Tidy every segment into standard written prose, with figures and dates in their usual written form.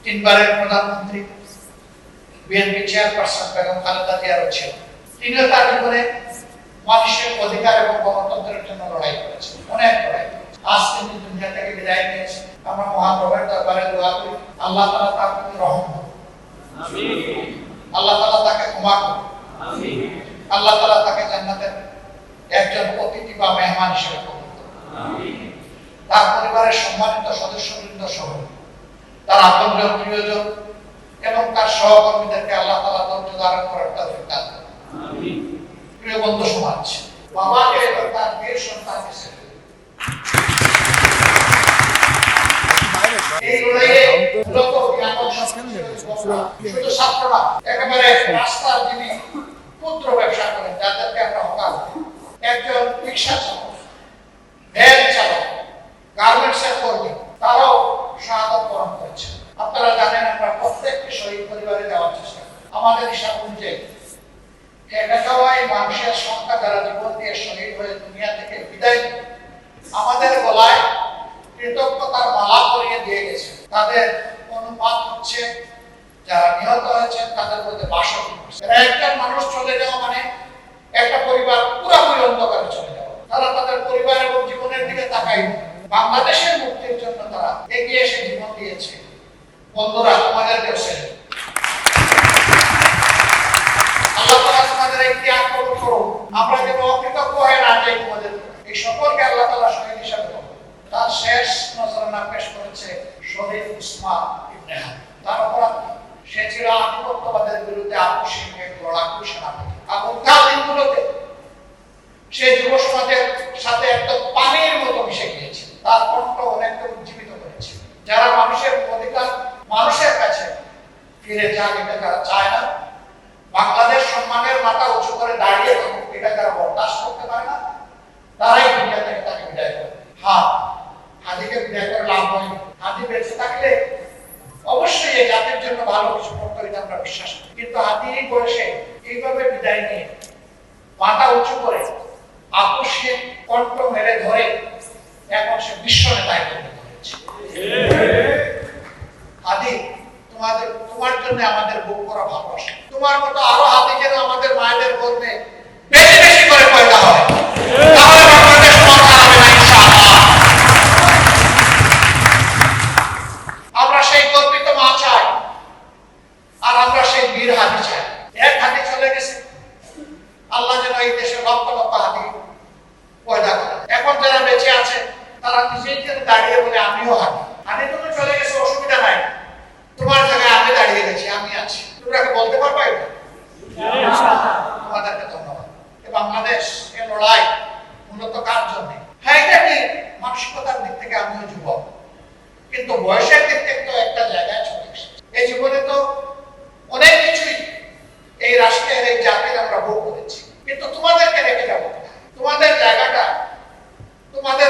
তিনবারের প্রধানমন্ত্রী, BNP chairperson Begum Khaleda জিয়ারও ছিল। তিনিও তার জীবনে মানুষের অধিকার এবং গণতন্ত্রের জন্য লড়াই করেছেন, অনেক লড়াই করেছেন। আজ তিনি দুনিয়া থেকে বিদায় নিয়েছেন। আমরা মহান রবের দরবারে দোয়া করি আল্লাহ তাআলা তার প্রতি রহম করুন, আমিন। আল্লাহ তাআলা তাকে ক্ষমা করুন, আমিন। আল্লাহ তাআলা তাকে জান্নাতের একজন অতিথি বা মেহমান হিসেবে কবুল করুন, আমিন। তার পরিবারের সম্মানিত সদস্যবৃন্দ সহ তার আপনজন, প্রিয়জন এবং তার সহকর্মীদেরকে আল্লাহ তাআলা ধৈর্য ধারণ করার তৌফিক দান করুন, আমিন। প্রিয় বন্ধু সমাজ, বাবাকে এবং তার বীর সন্তানকে ছেড়ে এই লড়াইয়ে শুধু ছাত্ররা, একেবারে রাস্তার যিনি ক্ষুদ্র ব্যবসা করেন, যাদেরকে আমরা হকার, একজন রিক্সা চালক, ভ্যান চালক, গার্মেন্টসের কর্মী, তারাও শাহাদাত বরণ করেছে। আপনারা জানেন আমরা প্রত্যেকটি শহীদ পরিবারে যাওয়ার চেষ্টা করি। আমাদের হিসাব অনুযায়ী একাই মানুষের সংখ্যা যারা জীবন দিয়ে শহীদ হয়ে দুনিয়া থেকে বিদায় নিয়ে আমাদের গলায় কৃতজ্ঞতার মালা পরিয়ে দিয়ে গেছে, তাদের অনুপাত হচ্ছে যারা নিহত হয়েছেন তাদের মধ্যে 62%। একজন মানুষ চলে যাওয়া মানে একটা পরিবার পুরোপুরি অন্ধকারে চলে যাওয়া। তারা তাদের পরিবার এবং জীবনের দিকে তাকায় বাংলাদেশের মুক্তির জন্য তারা এগিয়ে এসে জীবন দিয়েছে। বন্ধুরা, তোমাদেরকে ছেড়ে আল্লাহ তাআলা তোমাদের একটি আকর্ষণ করুন, আমরা যেন অকৃতজ্ঞ হয়ে না যাই। তোমাদের এই সকলকে আল্লাহ তাআলা শহীদ হিসাবে করুন। তার শেষ নজরানা পেশ করেছে শহীদ উসমান ইবনে হাদি। তার অপরাধ সে ছিল আধিপত্যবাদের বিরুদ্ধে আপোষহীন এক লড়াকু সেনাপতি। আগের দিনগুলোতে সে যুব সমাজের সাথে একদম পানির মতো মিশে গিয়েছে। তার কণ্ঠ অনেককে উজ্জীবিত করেছে। যারা মানুষের অধিকার মানুষের কাছে ফিরে যাক, এটা যারা চায় না, বাংলাদেশ সম্মানের মাথা উঁচু করে দাঁড়িয়ে থাকুক, এটা যারা বরদাস্ত করতে পারে না, তারাই দুনিয়া থেকে তাকে বিদায় করে। হ্যাঁ, হাদিকে বিদায় করে লাভ হয়। হাদি বেঁচে থাকলে অবশ্যই এই জাতির জন্য ভালো কিছু করতে হবে, আমরা বিশ্বাস করি। কিন্তু হাদির বয়সে এইভাবে বিদায় নিয়ে মাথা উঁচু করে আপোষহীন কণ্ঠ মেরে ধরে এখন সে বিশ্ব নেতায় পরিণত হয়েছে। হাদি, তোমার জন্য আমাদের বুক করা ভালোবাসা। তোমার মতো আরো হাদি যেন আমাদের মায়েদের গর্বে বেশি বেশি করে পয়দা হয়, তাহলে বাংলাদেশ মহান হবে না ইনশাআল্লাহ। আমরা সেই গর্বিত মা চাই, আর আমরা সেই বীর হাদি চাই। এক হাদি চলে গেছে, আল্লাহ যেন এই দেশে লক্ষ লক্ষ হাদি পয়দা করেন। এখন যারা বেঁচে আছে তারা নিজেই যেন দাঁড়িয়ে বলে আমিও হাদি। হাদি তুমি চলে গেছে, অসুবিধা নাই, তোমার জায়গায় আমি দাঁড়িয়ে গেছি, আমি আছি। তোমরা কি বলতে পারবে? তোমাদেরকে ধন্যবাদ। বাংলাদেশ এ লড়াই মূলত কার জন্য? হ্যাঁ, এটা কি মানসিকতার দিক থেকে আমিও যুবক, কিন্তু বয়সের দিক থেকে তো একটা জায়গায় চলে এসেছে। এই জীবনে তো অনেক কিছুই এই রাষ্ট্রের, এই জাতির আমরা ভোগ করেছি, কিন্তু তোমাদেরকে রেখে যাবো। তোমাদের জায়গাটা, তোমাদের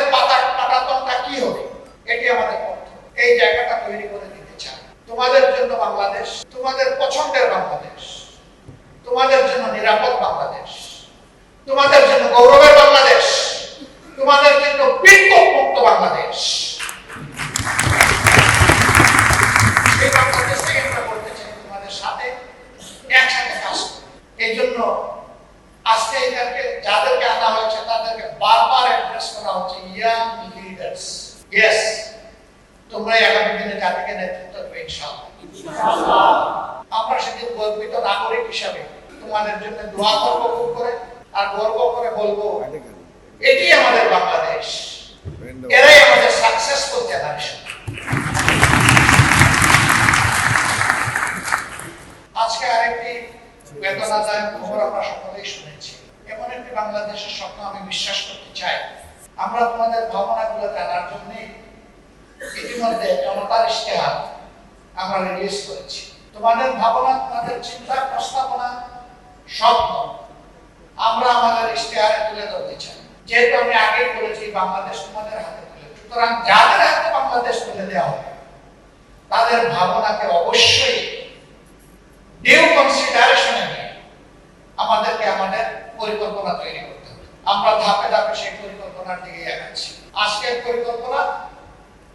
পাটাতনটা কি হবে, এটি আমাদের পথ। এই জায়গাটা তৈরি করে দিতে চাই। তোমাদের জন্য বাংলাদেশ, তোমাদের পছন্দের বাংলাদেশ, তোমাদের জন্য নিরাপদ বাংলাদেশ, তোমাদের জন্য গৌরবের বাংলাদেশ, তোমাদের জন্য বিক্ষোভ মুক্ত বাংলাদেশ। এই বাংলাদেশটাই আমরা করতে চাই, তোমাদের সাথে একসাথে কাজ করতে। এই জন্য আজকে এদেরকে যাদেরকে আনা হয়েছে তাদেরকে বারবার অ্যাড্রেস করা হচ্ছে ইয়াং লিডার্স। ইয়েস, তোমরা আগামী দিনে জাতিকে নেতৃত্ব দেবে ইনশাআল্লাহ। আমরা সেদিন গর্বিত নাগরিক হিসাবে তোমাদের জন্য দোয়া করব খুব করে, আর গর্ব করে বলবো এটি আমাদের বাংলাদেশ, এরাই আমাদের সাকসেসফুল জেনারেশন। আজকে আরেকটি বেদনাদায়ক খবর আমরা সকলেই শুনেছি। এমন একটি বাংলাদেশের স্বপ্ন আমি বিশ্বাস করতে চাই। আমরা তোমাদের ভাবনাগুলো জানার জন্য ইতিমধ্যে জনতার ইশতেহার আমরা রিলিজ করেছি। তোমাদের ভাবনা, তোমাদের চিন্তা, প্রস্তাবনা, স্বপ্ন আমরা আমাদের ইশতেহারে তুলে ধরতে চাই। যেহেতু আমি আগেই বলেছি বাংলাদেশ তোমাদের হাতে তুলে, সুতরাং যাদের হাতে বাংলাদেশ তুলে দেওয়া হবে তাদের ভাবনাকে অবশ্যই ডিউ কনসিডারেশনে নিয়ে আমাদেরকে আমাদের পরিকল্পনা তৈরি করতে হবে। আমরা ধাপে ধাপে সেই পরিকল্পনার দিকে এগোচ্ছি। আজকের পরিকল্পনা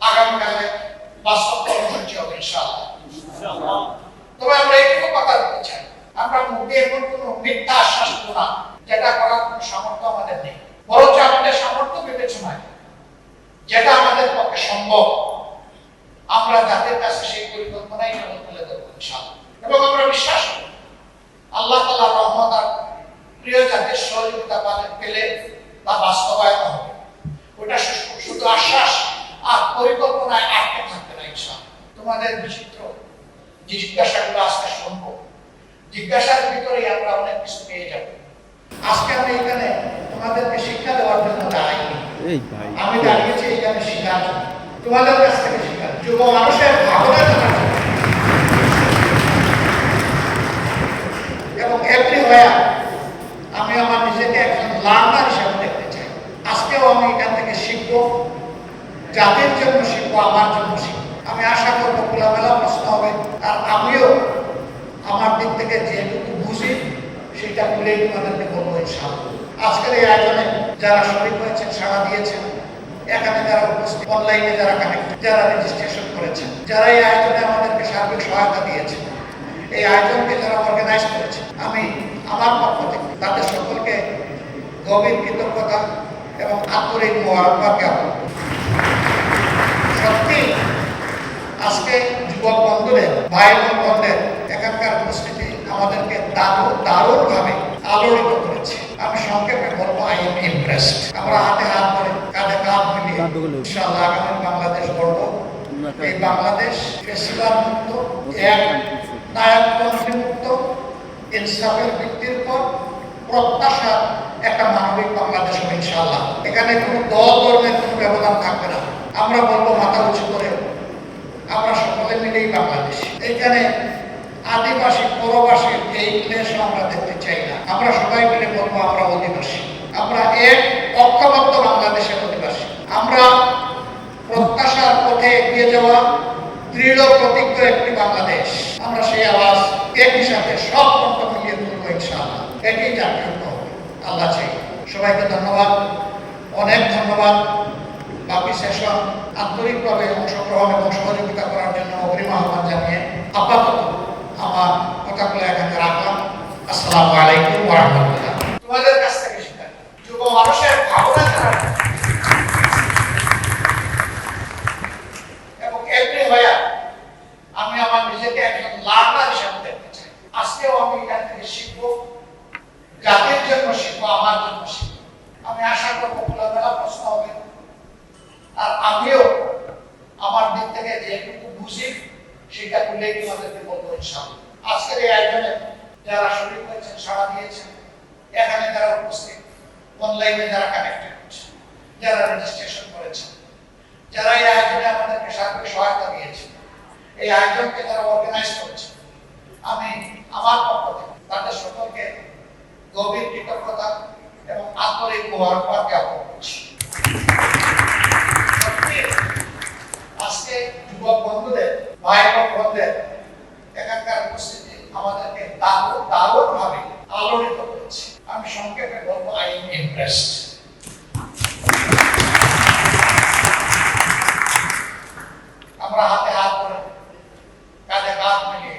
আগামীকালে বাস্তব কর্মসূচি হবে ইনশাআল্লাহ। সেই পরিকল্পনাই কেবল তুলে ধরবো ইনশাআল্লাহ। এবং আমরা বিশ্বাস করি আল্লাহ তাআলার রহমত আর প্রিয় জাতির সহযোগিতা পেলে তা বাস্তবায়ন হবে। ওটা শুধু আশ্বাস আর পরিকল্পনায় আটকে থাকবে না ইনশাআল্লাহ। তোমাদের বিচিত্র জিজ্ঞাসাগুলো আজকে শুনবো, জিজ্ঞাসার ভিতরেই আমরা অনেক কিছু পেয়ে যাব। আজকে আমি এখানে তোমাদেরকে শিক্ষা দেওয়ার জন্য দাঁড়াইনি, আমি দাঁড়িয়েছি এখানে শিখার জন্য, তোমাদের কাছ থেকে শিখার, যুব মানুষের ভাবনা জানার জন্য। এবং এভরিওয়্যার আমি আমার নিজেকে একজন লার্নার হিসেবে দেখতে চাই। আজকেও আমি এখান থেকে শিখবো, জাতির জন্য শিখবো, আমার জন্য শিখবো। আমি আশা করবো খোলামেলা প্রশ্ন হবে, আর আমিও আমার দিক থেকে যেটুকু বুঝি সেটা বলেই তোমাদেরকে বলবো ইনশাআল্লাহ। আজকের এই আয়োজনে যারা শরীক হয়েছেন, সাড়া দিয়েছেন, এখানে যারা উপস্থিত, অনলাইনে যারা কানেক্টেড, যারা রেজিস্ট্রেশন করেছেন, যারা এই আয়োজনে আমাদেরকে সার্বিক সহায়তা দিয়েছেন, এই আয়োজনকে যারা অর্গানাইজ করেছে, আমি আমার পক্ষ থেকে তাদের সকলকে গভীর কৃতজ্ঞতা এবং আন্তরিক মোবারকবাদ জ্ঞাপন করি। সত্যি আজকে যুবক বন্ধুদের, ভাই এবং বোনদের এখানকার উপস্থিতি আমাদেরকে দারুণ ভাবে আলোড়িত করেছে। আমি সংক্ষেপে বলবো আই এম ইমপ্রেসড। আমরা হাতে হাত ধরে, কাঁধে কাঁধ মিলিয়ে ইনশাআল্লাহ আগামী বাংলাদেশ গড়ব। এই বাংলাদেশ ফেসিবাদ মুক্ত, এক নায়কতন্ত্রী মুক্ত, ইনসাফের ভিত্তির উপর প্রত্যাশা একটা মানবিক বাংলাদেশ হবে ইনশাআল্লাহ। এখানে কোনো দল ধর্মের কোনো ব্যবধান থাকবে না। আমরা বলবো মাথা উঁচু করে আমরা সকলে মিলেই বাংলাদেশ। এখানে আদিবাসী পরবাসী এই ক্লেশ আমরা দেখতে চাই না। আমরা সবাই মিলে বলবো আমরা অধিবাসী, আমরা এক ঐক্যবদ্ধ বাংলাদেশের অধিবাসী। আমরা প্রত্যাশার পথে এগিয়ে যাওয়া দৃঢ় প্রতিজ্ঞ একটি বাংলাদেশ। আমরা সেই আওয়াজ একই সাথে সব কণ্ঠ মিলিয়ে তুলবো ইনশাআল্লাহ। এটাই জাতীয় হবে, আল্লাহ চাই। সবাইকে ধন্যবাদ, অনেক ধন্যবাদ। বাকি সেশন আন্তরিকভাবে অংশগ্রহণ এবং সহযোগিতা করার জন্য অগ্রিম আহ্বান জানিয়ে আপাতত আমার কথাগুলো এখানে রাখলাম। আসসালামু আলাইকুম ওয়া রাহমাতুল্লাহ। তোমাদের কাছ থেকে শিখাই যুব মানুষের ভাবনা জানার এবং এভরিওয়্যার আমি আমার নিজেকে একজন লার্নার হিসেবে দেখতে চাই। আজকেও আমি এখান থেকে শিখবো, জাতির জন্য শিখবো, আমার জন্য শিখবো। আমি আশা করবো খোলামেলা প্রশ্ন হবে, আর আমিও আমার দিক থেকে যেটুকু বুঝি সেটা বলেই তোমাদেরকে বলবো ইনশাআল্লাহ। আজকের এই আয়োজনে যারা শরীক হয়েছেন, সাড়া দিয়েছেন, এখানে যারা উপস্থিত, অনলাইনে যারা কানেক্টেড হচ্ছে, যারা রেজিস্ট্রেশন করেছেন, যারা এই আয়োজনে আমাদেরকে সার্বিক সহায়তা দিয়েছেন, এই আয়োজনকে যারা অর্গানাইজ করেছেন, আমি আমার পক্ষ থেকে তাদের সকলকে গভীর কৃতজ্ঞতা এবং আন্তরিক মোবারকবাদ জ্ঞাপন করছি। আজকে যুবক বন্ধুদের, ভাই এবং বোনদের এখানকার উপস্থিতি আমাদেরকে দারুণ ভাবে আলোড়িত করেছে। আমি সংক্ষেপে বলবো আই এম ইমপ্রেসড। আমরা হাতে হাত ধরে, কাঁধে কাঁধ মিলিয়ে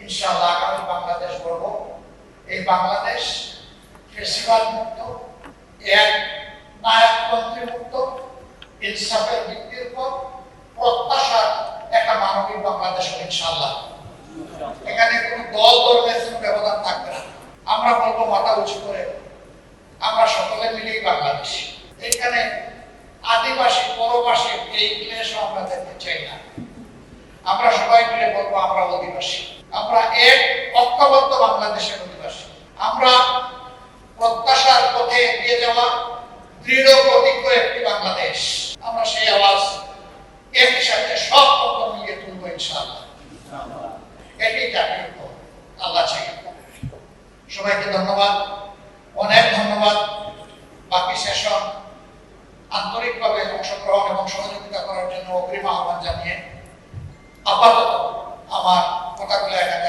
ইনশাআল্লাহ আগামী বাংলাদেশ গড়ব। এই বাংলাদেশ ফেসিবাদ মুক্ত, এক নায়কতন্ত্রী মুক্ত, ইনসাফের ভিত্তির উপর প্রত্যাশার একটা মানবিক বাংলাদেশ হবে ইনশাআল্লাহ। এখানে কোনো দল ধর্মের কোনো ব্যবধান থাকবে না। আমরা বলবো মাথা উঁচু করে আমরা সকলে মিলেই বাংলাদেশ। এখানে আদিবাসী পরবাসী এই ক্লেশ আমরা দেখতে চাই না। আমরা সবাই মিলে বলবো আমরা অধিবাসী, আমরা এক ঐক্যবদ্ধ বাংলাদেশের অধিবাসী। আমরা প্রত্যাশার পথে এগিয়ে যাওয়া দৃঢ় প্রতিজ্ঞ একটি বাংলাদেশ। আমরা সেই আওয়াজ একই সাথে সব কণ্ঠ মিলিয়ে তুলবো ইনশাআল্লাহ। এটাই জাতীয়, আল্লাহ চাই। সবাইকে ধন্যবাদ, অনেক ধন্যবাদ। বাকি সেশন আন্তরিকভাবে অংশগ্রহণ এবং সহযোগিতা করার জন্য অগ্রিম আহ্বান জানিয়ে আপাতত আমার কথাগুলো এখানে